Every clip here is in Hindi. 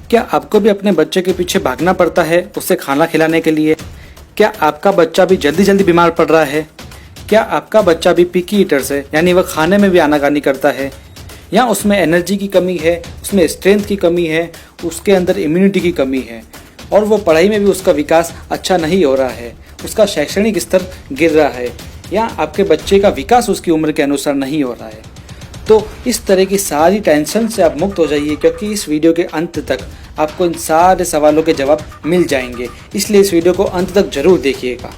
क्या आपको भी अपने बच्चे के पीछे भागना पड़ता है उसे खाना खिलाने के लिए? क्या आपका बच्चा भी जल्दी जल्दी बीमार पड़ रहा है? क्या आपका बच्चा भी पिकी ईटर है, यानी वह खाने में भी आनाकानी करता है, या उसमें एनर्जी की कमी है, उसमें स्ट्रेंथ की कमी है, उसके अंदर इम्यूनिटी की कमी है और वो पढ़ाई में भी उसका विकास अच्छा नहीं हो रहा है, उसका शैक्षणिक स्तर गिर रहा है, या आपके बच्चे का विकास उसकी उम्र के अनुसार नहीं हो रहा है? तो इस तरह की सारी टेंशन से आप मुक्त हो जाइए, क्योंकि इस वीडियो के अंत तक आपको इन सारे सवालों के जवाब मिल जाएंगे। इसलिए इस वीडियो को अंत तक जरूर देखिएगा।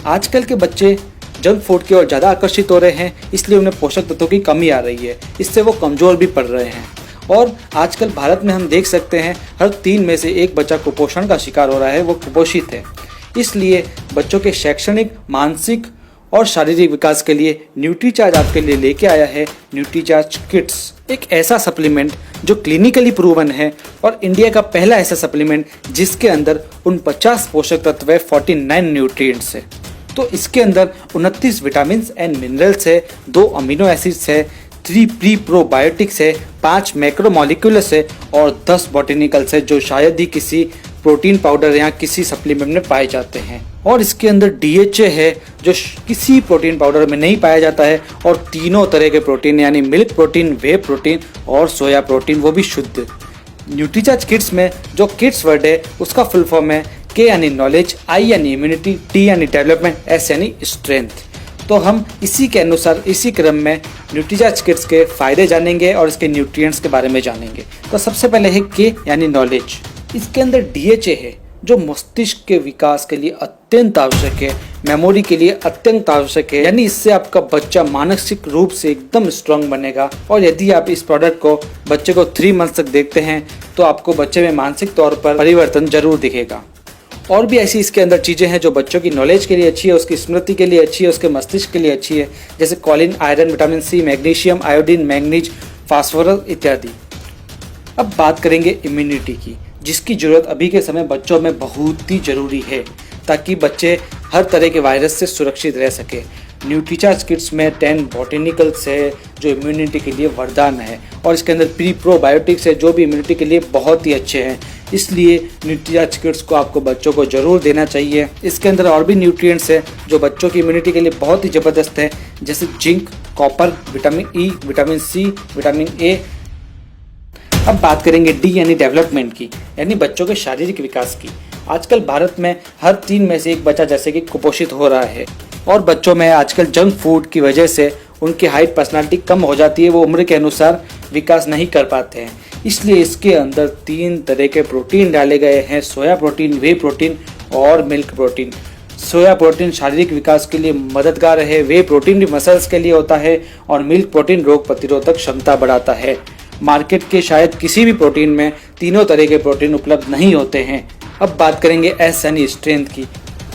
आजकल के बच्चे जंक फूड की ओर ज़्यादा आकर्षित हो रहे हैं, इसलिए उन्हें पोषक तत्वों की कमी आ रही है, इससे वो कमज़ोर भी पड़ रहे हैं। और आजकल भारत में हम देख सकते हैं हर 3 में से 1 बच्चा कुपोषण का शिकार हो रहा है, वो कुपोषित है। इसलिए बच्चों के शैक्षणिक, मानसिक और शारीरिक विकास के लिए न्यूट्रीचार्ज आपके लिए लेके आया है न्यूट्रीचार्ज किड्स, एक ऐसा सप्लीमेंट जो क्लिनिकली प्रूवन है और इंडिया का पहला ऐसा सप्लीमेंट जिसके अंदर 49 पोषक तत्व है, 49 न्यूट्रिएंट्स है। तो इसके अंदर 29 विटामिन एंड मिनरल्स है, 2 अमीनो एसिड्स है, 3 प्री प्रोबायोटिक्स है, 5 मैक्रोमोलिक्यूल्स है और 10 बॉटेनिकल्स है, जो शायद ही किसी प्रोटीन पाउडर या किसी सप्लीमेंट में पाए जाते हैं। और इसके अंदर DHA है, जो किसी प्रोटीन पाउडर में नहीं पाया जाता है, और तीनों तरह के प्रोटीन यानी मिल्क प्रोटीन, वे प्रोटीन और सोया प्रोटीन, वो भी शुद्ध। न्यूट्रीचार्ज किड्स में जो किड्स वर्ड है उसका फुल फॉर्म है K यानी नॉलेज, I यानी इम्यूनिटी, T यानी डेवलपमेंट, S यानी स्ट्रेंथ। तो हम इसी के अनुसार इसी क्रम में न्यूट्रीचार्ज किड्स के फायदे जानेंगे और इसके न्यूट्रिएंट्स के बारे में जानेंगे। तो सबसे पहले है K यानी नॉलेज। इसके अंदर DHA है, जो मस्तिष्क के विकास के लिए अत्यंत आवश्यक है, मेमोरी के लिए अत्यंत आवश्यक है, यानी इससे आपका बच्चा मानसिक रूप से एकदम स्ट्रांग बनेगा। और यदि आप इस प्रोडक्ट को बच्चे को 3 मंथ तक देखते हैं तो आपको बच्चे में मानसिक तौर पर परिवर्तन जरूर दिखेगा। और भी ऐसी इसके अंदर चीज़ें हैं जो बच्चों की नॉलेज के लिए अच्छी है, उसकी स्मृति के लिए अच्छी है, उसके मस्तिष्क के लिए अच्छी है, जैसे Colin, iron, vitamin C, magnesium, iodine, manganese, phosphorus इत्यादि। अब बात करेंगे इम्यूनिटी की, जिसकी ज़रूरत अभी के समय बच्चों में बहुत ही ज़रूरी है, ताकि बच्चे हर तरह के वायरस से सुरक्षित रह सके। न्यूट्रीचार्ज किड्स में 10 बॉटेनिकल्स है, जो इम्यूनिटी के लिए वरदान है, और इसके अंदर प्री प्रोबायोटिक्स है, जो भी इम्यूनिटी के लिए बहुत ही अच्छे हैं। इसलिए न्यूट्रीचार्ज किड्स को आपको बच्चों को ज़रूर देना चाहिए। इसके अंदर और भी न्यूट्रिएंट्स है जो बच्चों की इम्यूनिटी के लिए बहुत ही ज़बरदस्त है, जैसे zinc, copper, vitamin E, vitamin C, vitamin A। अब बात करेंगे D यानी डेवलपमेंट की, यानी बच्चों के शारीरिक विकास की। आजकल भारत में हर 3 में से 1 बच्चा जैसे कि कुपोषित हो रहा है, और बच्चों में आजकल जंक फूड की वजह से उनकी हाइट, पर्सनालिटी कम हो जाती है, वो उम्र के अनुसार विकास नहीं कर पाते हैं। इसलिए इसके अंदर 3 तरह के प्रोटीन डाले गए हैं, सोया प्रोटीन, वे प्रोटीन और मिल्क प्रोटीन। सोया प्रोटीन शारीरिक विकास के लिए मददगार है, वे प्रोटीन भी मसल्स के लिए होता है, और मिल्क प्रोटीन रोग प्रतिरोधक क्षमता बढ़ाता है। मार्केट के शायद किसी भी प्रोटीन में तीनों तरह के प्रोटीन उपलब्ध नहीं होते हैं। अब बात करेंगे S यानी स्ट्रेंथ की।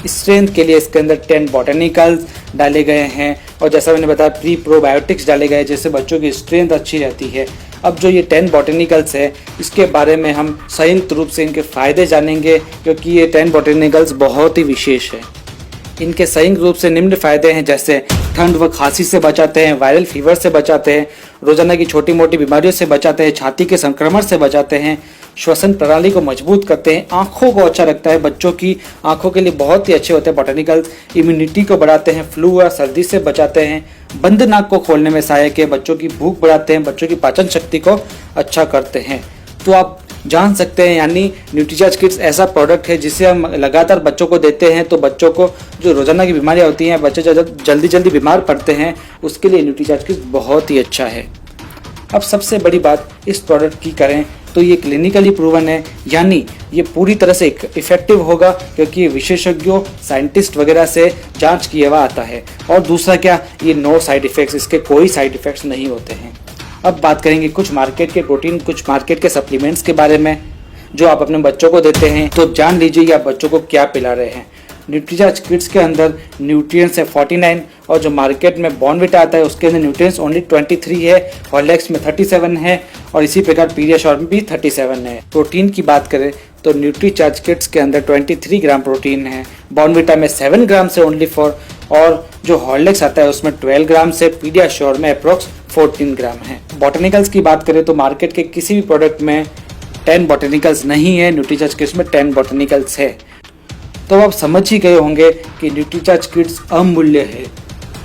स्ट्रेंथ के लिए इसके अंदर 10 बॉटेनिकल्स डाले गए हैं, और जैसा मैंने बताया प्री प्रोबायोटिक्स डाले गए, जिससे बच्चों की स्ट्रेंथ अच्छी रहती है। अब जो ये 10 बॉटेनिकल्स है, इसके बारे में हम संयुक्त रूप से इनके फ़ायदे जानेंगे, क्योंकि ये 10 बॉटेनिकल्स बहुत ही विशेष है। इनके संयुक्त रूप से निम्न फायदे हैं, जैसे ठंड व खांसी से बचाते हैं, वायरल फीवर से बचाते हैं, रोजाना की छोटी मोटी बीमारियों से बचाते हैं, छाती के संक्रमण से बचाते हैं, श्वसन प्रणाली को मजबूत करते हैं, आंखों को अच्छा रखता है, बच्चों की आंखों के लिए बहुत ही अच्छे होते हैं बॉटेनिकल्स, इम्यूनिटी को बढ़ाते हैं, फ्लू और सर्दी से बचाते हैं, बंद नाक को खोलने में सहायक है, बच्चों की भूख बढ़ाते हैं, बच्चों की पाचन शक्ति को अच्छा करते हैं। तो आप जान सकते हैं, यानी न्यूट्रीचार्ज किड्स ऐसा प्रोडक्ट है जिसे हम लगातार बच्चों को देते हैं, तो बच्चों को जो रोजाना की बीमारियां होती हैं, बच्चे जल्दी जल्दी बीमार पड़ते हैं, उसके लिए न्यूट्रीचार्ज किड्स बहुत ही अच्छा है। अब सबसे बड़ी बात इस प्रोडक्ट की करें तो ये क्लिनिकली प्रूवन है, यानी ये पूरी तरह से इफेक्टिव होगा, क्योंकि ये विशेषज्ञों, साइंटिस्ट वगैरह से जांच किया हुआ आता है। और दूसरा क्या, ये नो साइड इफेक्ट्स, इसके कोई साइड इफेक्ट्स नहीं होते हैं। अब बात करेंगे कुछ मार्केट के प्रोटीन, कुछ मार्केट के सप्लीमेंट्स के बारे में जो आप अपने बच्चों को देते हैं। तो जान लीजिए आप बच्चों को क्या पिला रहे हैं। न्यूट्रीचार्ज किड्स के अंदर न्यूट्रिएंट्स है 49, और जो मार्केट में बॉर्नविटा आता है उसके अंदर न्यूट्रिएंट्स ओनली 23 है, हॉर्लिक्स में 37 है, और इसी प्रकार पीडियाश्योर में भी 37 है। प्रोटीन की बात करें तो न्यूट्रीचार्ज किड्स के अंदर 23 ग्राम प्रोटीन है, बॉर्नविटा में 7 ग्राम से ओनली फॉर, और जो हॉर्लिक्स आता है उसमें 12 ग्राम से, पीडियाश्योर में अप्रोक्स 14 ग्राम है। बॉटनिकल्स की बात करें तो मार्केट के किसी भी प्रोडक्ट में 10 बॉटनिकल्स नहीं है, न्यूट्रीचार्ज किड्स में 10 बॉटनिकल्स है। तो आप समझ ही गए होंगे कि न्यूट्रीचार्ज किड्स अमूल्य है।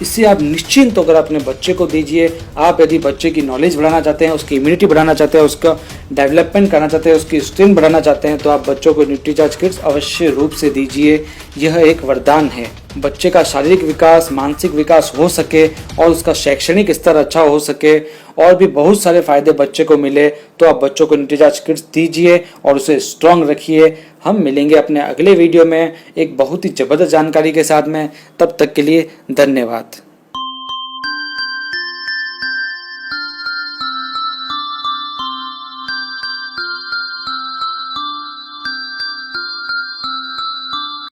इससे आप निश्चिंत होकर अपने बच्चे को दीजिए। आप यदि बच्चे की नॉलेज बढ़ाना चाहते हैं, उसकी इम्यूनिटी बढ़ाना चाहते हैं, उसका डेवलपमेंट करना चाहते हैं, उसकी स्ट्रेंथ बढ़ाना चाहते हैं, तो आप बच्चों को न्यूट्रीचार्ज किड्स अवश्य रूप से दीजिए। यह एक वरदान है। बच्चे का शारीरिक विकास, मानसिक विकास हो सके और उसका शैक्षणिक स्तर अच्छा हो सके और भी बहुत सारे फायदे बच्चे को मिले, तो आप बच्चों को न्यूट्रीचार्ज किड्स दीजिए और उसे स्ट्रांग रखिए। हम मिलेंगे अपने अगले वीडियो में एक बहुत ही जबरदस्त जानकारी के साथ में। तब तक के लिए धन्यवाद।